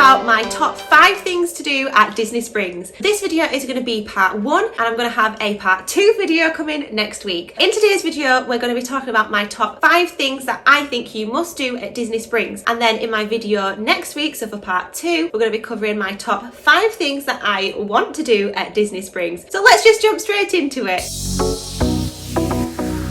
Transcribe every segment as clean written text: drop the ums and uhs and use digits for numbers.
about my top 5 things to do at Disney Springs. This video is going to be part 1 and I'm going to have a part 2 video coming next week. In today's video, we're going to be talking about my top 5 things that I think you must do at Disney Springs. And then in my video next week, so for part 2, we're going to be covering my top 5 things that I want to do at Disney Springs. So let's just jump straight into it.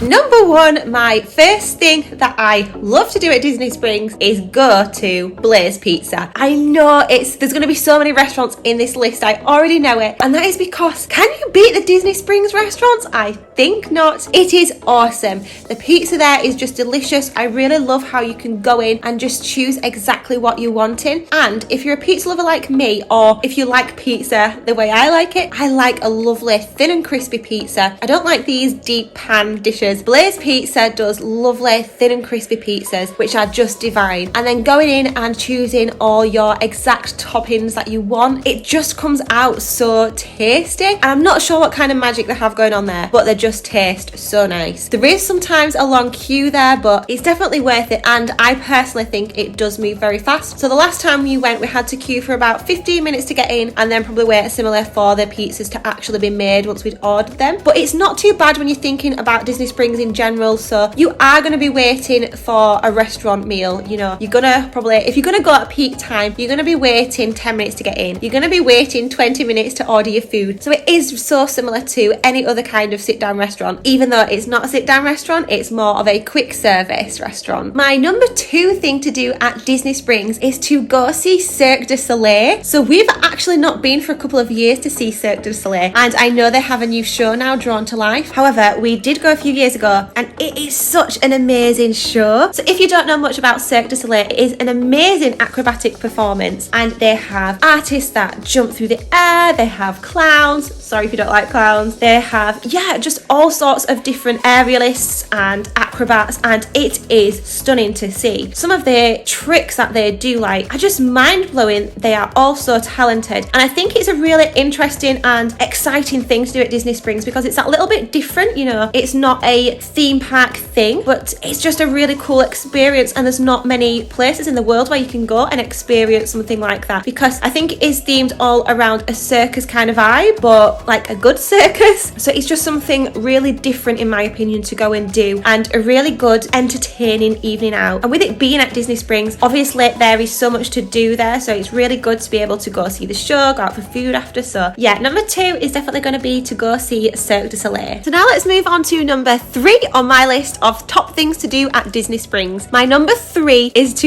Number 1, my first thing that I love to do at Disney Springs is go to Blaze Pizza. I know there's going to be so many restaurants in this list, I already know it, and that is because can you beat the Disney Springs restaurants? I think not. It is awesome. The pizza there is just delicious. I really love how you can go in and just choose exactly what you're wanting. And if you're a pizza lover like me, or if you like pizza the way I like it, I like a lovely thin and crispy pizza. I don't like these deep pan dishes. Blaze Pizza does lovely thin and crispy pizzas which are just divine, and then going in and choosing all your exact toppings that you want, it just comes out so tasty. And I'm not sure what kind of magic they have going on there, but they just taste so nice. There is sometimes a long queue there, but it's definitely worth it, and I personally think it does move very fast. So the last time we went, we had to queue for about 15 minutes to get in, and then probably wait similar for the pizzas to actually be made once we'd ordered them. But it's not too bad when you're thinking about Disney Springs in general. So you are going to be waiting for a restaurant meal. You know, you're gonna probably, if you're gonna go at peak time, you're gonna be waiting 10 minutes to get in, you're gonna be waiting 20 minutes to order your food. So it is so similar to any other kind of sit down restaurant, even though it's not a sit down restaurant, it's more of a quick service restaurant. My number 2 thing to do at Disney Springs is to go see Cirque du Soleil. So we've actually not been for a couple of years to see Cirque du Soleil, and I know they have a new show now, Drawn to Life. However, we did go a few years ago, and it is such an amazing show. So if you don't know much about Cirque du Soleil, it is an amazing acrobatic performance, and they have artists that jump through the air, they have clowns, sorry if you don't like clowns, they have just all sorts of different aerialists and acrobats, and it is stunning to see. Some of the tricks that they do are just mind-blowing. They are all so talented, and I think it's a really interesting and exciting thing to do at Disney Springs because it's a little bit different. You know, it's not a theme park thing, but it's just a really cool experience, and there's not many places in the world where you can go and experience something like that, because I think it is themed all around a circus kind of vibe, but like a good circus. So it's just something really different in my opinion to go and do, and a really good entertaining evening out. And with it being at Disney Springs, obviously there is so much to do there, so it's really good to be able to go see the show, go out for food after. So yeah, number 2 is definitely going to be to go see Cirque du Soleil. So now let's move on to number 3 on my list of top things to do at Disney Springs. My number 3 is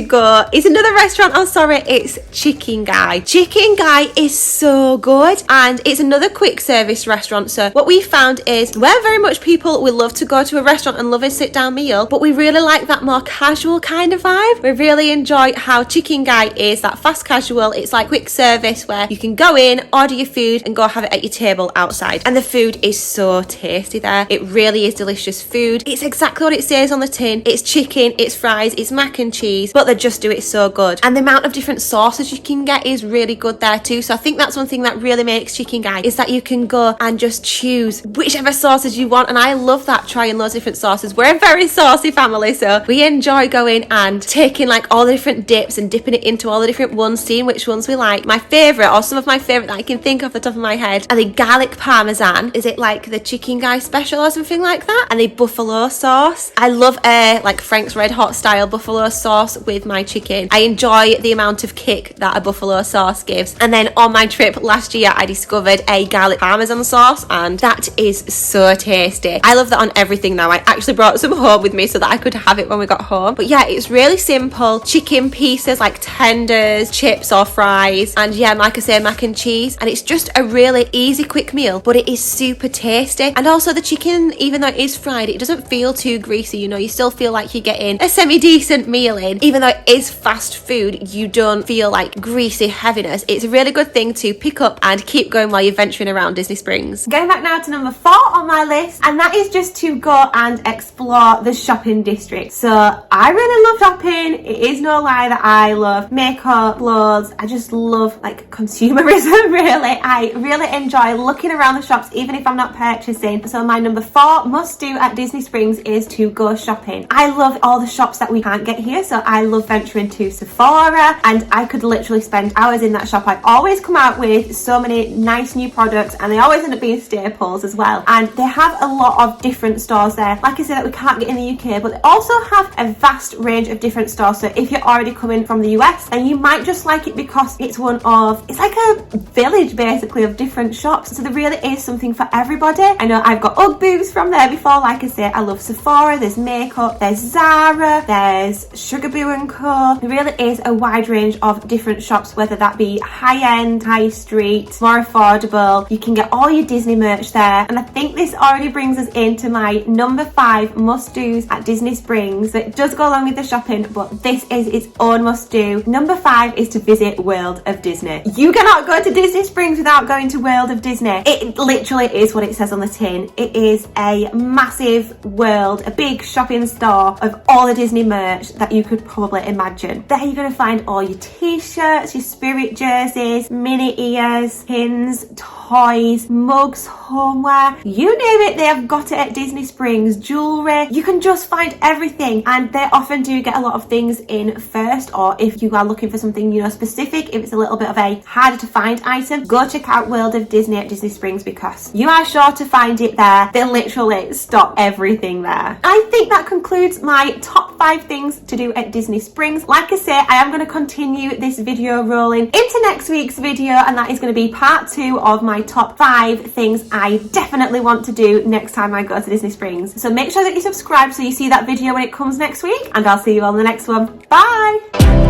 another restaurant. I'm sorry, it's Chicken Guy. Chicken Guy is so good, and it's another quick service restaurant. So what we found is we're very much people, we love to go to a restaurant and love a sit down meal, but we really like that more casual kind of vibe. We really enjoy how Chicken Guy is that fast casual. It's like quick service where you can go in, order your food, and go have it at your table outside, and the food is so tasty there. It really is delicious food. It's exactly what it says on the tin. It's chicken, it's fries, it's mac and cheese, but they just do it so good. And the amount of different sauces you can get is really good there too. So I think that's one thing that really makes Chicken Guy, is that you can go and just choose whichever sauces you want. And I love that, trying loads of different sauces. We're a very saucy family, so we enjoy going and taking like all the different dips and dipping it into all the different ones, seeing which ones we like. My favourite, or some of my favourite that I can think off the top of my head, are the garlic parmesan. Is it like the Chicken Guy special or something like that? And the buffalo sauce. I love like Frank's Red Hot style buffalo sauce with my chicken. I enjoy the amount of kick that a buffalo sauce gives. And then on my trip last year, I discovered a garlic parmesan sauce, and that is so tasty. I love that on everything now. I actually brought some home with me so that I could have it when we got home. But yeah, it's really simple. Chicken pieces like tenders, chips or fries, and yeah, like I say, mac and cheese. And it's just a really easy quick meal, but it is super tasty. And also the chicken, even though it is fried, it doesn't feel too greasy. You know, you still feel like you're getting a semi-decent meal in. Even though it is fast food, you don't feel like greasy heaviness. It's a really good thing to pick up and keep going while you're venturing around Disney Springs. Going back now to number 4 on my list, and that is just to go and explore the shopping district. So I really love shopping. It is no lie that I love makeup, clothes. I just love like consumerism, really. I really enjoy looking around the shops even if I'm not purchasing. So my number 4 must do do at Disney Springs is to go shopping. I love all the shops that we can't get here, so I love venturing to Sephora, and I could literally spend hours in that shop. I always come out with so many nice new products, and they always end up being staples as well. And they have a lot of different stores there, like I said, that we can't get in the UK, but they also have a vast range of different stores. So if you're already coming from the US, then you might just like it because it's like a village basically of different shops. So there really is something for everybody. I know I've got Ugg boots from there before. Like I say, I love Sephora, there's makeup, there's Zara, there's Sugar Boo and Co. There really is a wide range of different shops, whether that be high-end, high street, more affordable. You can get all your Disney merch there. And I think this already brings us into my number 5 must-dos at Disney Springs. So it does go along with the shopping, but this is its own must-do. Number 5 is to visit World of Disney. You cannot go to Disney Springs without going to World of Disney. It literally is what it says on the tin. It is a massive world, a big shopping store of all the Disney merch that you could probably imagine. There you're going to find all your t-shirts, your Spirit jerseys, Minnie Ears, pins, toys, mugs, homeware, you name it, they have got it at Disney Springs. Jewelry, you can just find everything, and they often do get a lot of things in first, or if you are looking for something, you know, specific, if it's a little bit of a harder to find item, go check out World of Disney at Disney Springs, because you are sure to find it there. They literally stock everything there. I think that concludes my top 5 things to do at Disney Springs. Like I say, I am going to continue this video rolling into next week's video, and that is going to be part 2 of my top 5 things I definitely want to do next time I go to Disney Springs. So make sure that you subscribe so you see that video when it comes next week, and I'll see you on the next one. Bye!